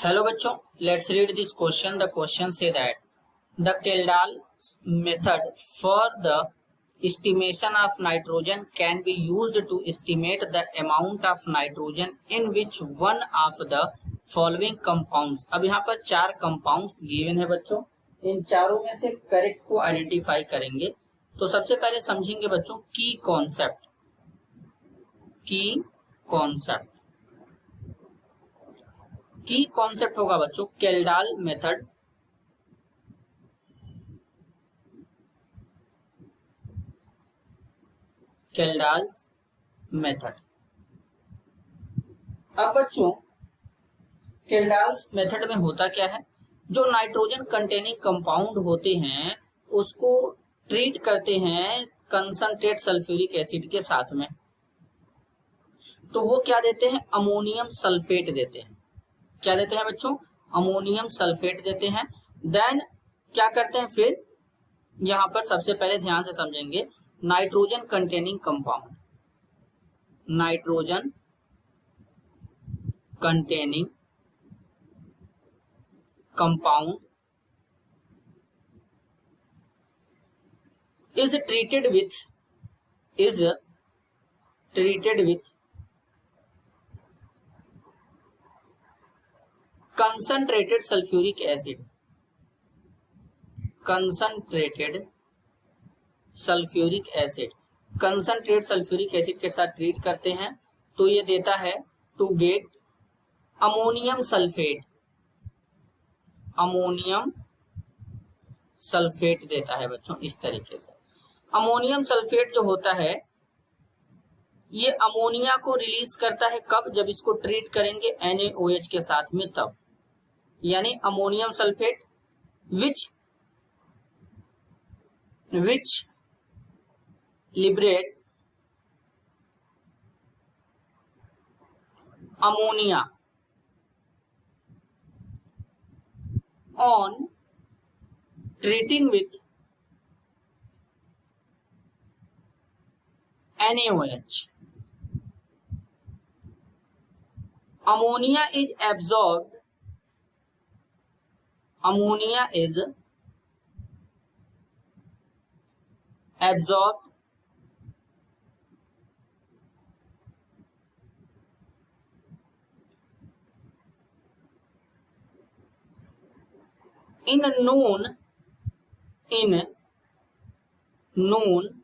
Hello बच्चों, let's read this question. The question say that the Kjeldahl's method for the estimation of nitrogen can be used to estimate the amount of nitrogen in which one of the following compounds. अब यहाँ पर चार compounds given है बच्चों, इन चारों में से correct को आइडेंटिफाई करेंगे। तो सबसे पहले समझेंगे बच्चों की कॉन्सेप्ट। की कॉन्सेप्ट होगा बच्चों केल्डाल मेथड। केल्डाल मेथड। अब बच्चों केल्डाल मेथड में होता क्या है, जो नाइट्रोजन कंटेनिंग कंपाउंड होते हैं उसको ट्रीट करते हैं कंसंट्रेट सल्फ्यूरिक एसिड के साथ में। तो वो क्या देते हैं, अमोनियम सल्फेट देते हैं। क्या देते हैं बच्चों, अमोनियम सल्फेट देते हैं। देन क्या करते हैं, फिर यहां पर सबसे पहले ध्यान से समझेंगे nitrogen containing compound. Nitrogen containing compound is treated with concentrated sulfuric acid। Concentrate sulphuric acid के साथ ट्रीट करते हैं तो ये देता है टू गेट अमोनियम सल्फेट देता है बच्चों। इस तरीके से अमोनियम सल्फेट जो होता है ये अमोनिया को रिलीज करता है कब, जब इसको ट्रीट करेंगे NaOH के साथ में तब। यानी ammonium sulphate which liberate ammonia on treating with NaOH. Ammonia is absorbed in known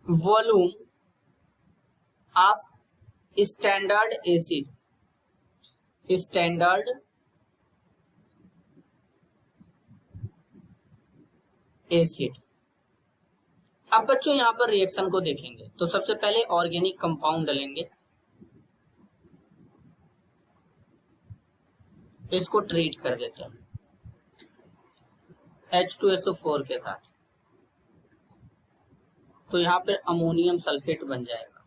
volume of standard acid। अब बच्चों यहां पर रिएक्शन को देखेंगे तो सबसे पहले ऑर्गेनिक कंपाउंड डालेंगे, इसको ट्रीट कर देते हैं H2SO4 के साथ। तो यहां पर अमोनियम सल्फेट बन जाएगा।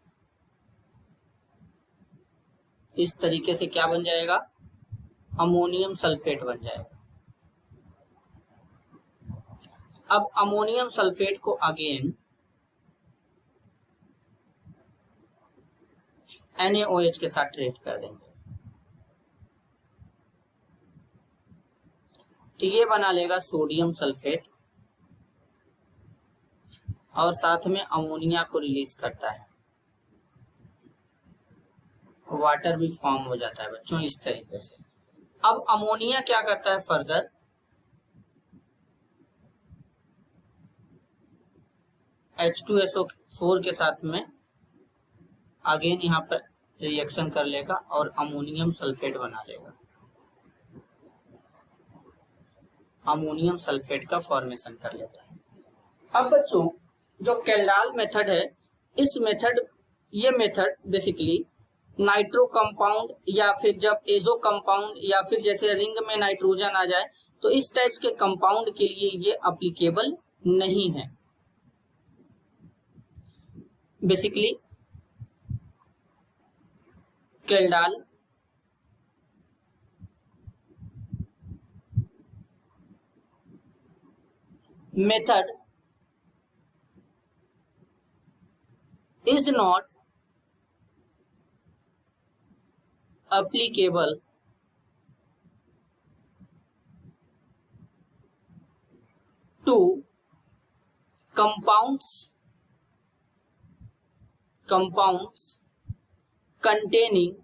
इस तरीके से क्या बन जाएगा, अमोनियम सल्फेट बन जाएगा। अब अमोनियम सल्फेट को अगेन NaOH के साथ ट्रीट कर देंगे तो ये बना लेगा सोडियम सल्फेट और साथ में अमोनिया को रिलीज करता है, वाटर भी फॉर्म हो जाता है बच्चों इस तरीके से। अब अमोनिया क्या करता है, फर्दर H2SO4 के साथ में अगेन यहाँ पर रिएक्शन कर लेगा और अमोनियम सल्फेट बना लेगा। अमोनियम सल्फेट का फॉर्मेशन कर लेता है। अब बच्चों जो केल्डाल मेथड है, ये मेथड बेसिकली नाइट्रो कंपाउंड या फिर जब एजो कंपाउंड या फिर जैसे रिंग में नाइट्रोजन आ जाए तो इस टाइप्स के कंपाउंड के लिए ये एप्लीकेबल नहीं है। Basically Kjeldahl method is not applicable to compounds containing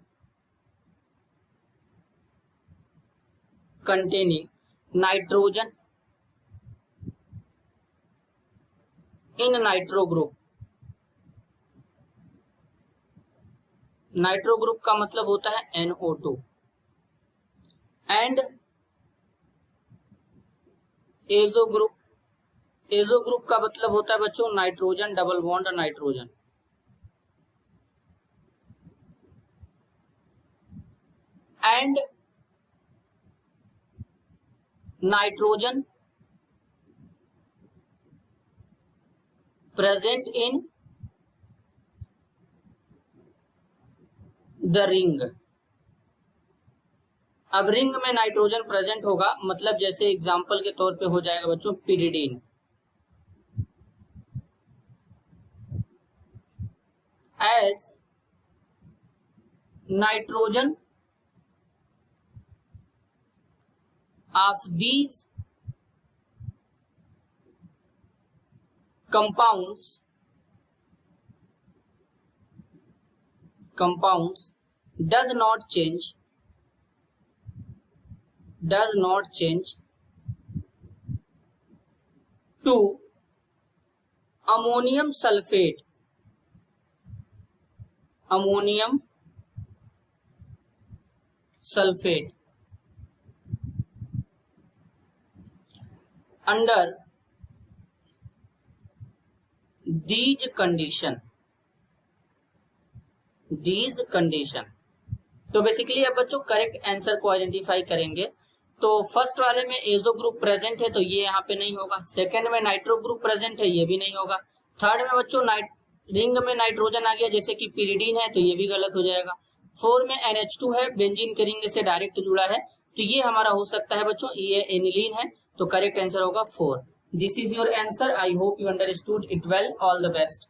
nitrogen in nitro group. Nitro group का मतलब होता है NO2 and azo group. Azo group का मतलब होता है बच्चों nitrogen double bond nitrogen. And nitrogen present in the ring. अब रिंग में नाइट्रोजन प्रेजेंट होगा, मतलब जैसे एग्जांपल के तौर पे हो जाएगा बच्चों pyridine. As nitrogen of these compounds does not change to ammonium sulfate under these condition। तो बेसिकली अब बच्चों करेक्ट आंसर को आइडेंटिफाई करेंगे। तो फर्स्ट वाले में एजो ग्रुप प्रेजेंट है तो ये यहाँ पे नहीं होगा। सेकंड में नाइट्रो ग्रुप प्रेजेंट है, ये भी नहीं होगा। थर्ड में बच्चों रिंग में नाइट्रोजन आ गया जैसे कि पिरिडीन है तो ये भी गलत हो जाएगा। 4 में NH2 है, बेंजीन के रिंग से डायरेक्ट जुड़ा है तो ये हमारा हो सकता है बच्चों ये एनिलीन है, तो करेक्ट आंसर होगा 4। This is your answer. I hope you understood it well. All the best.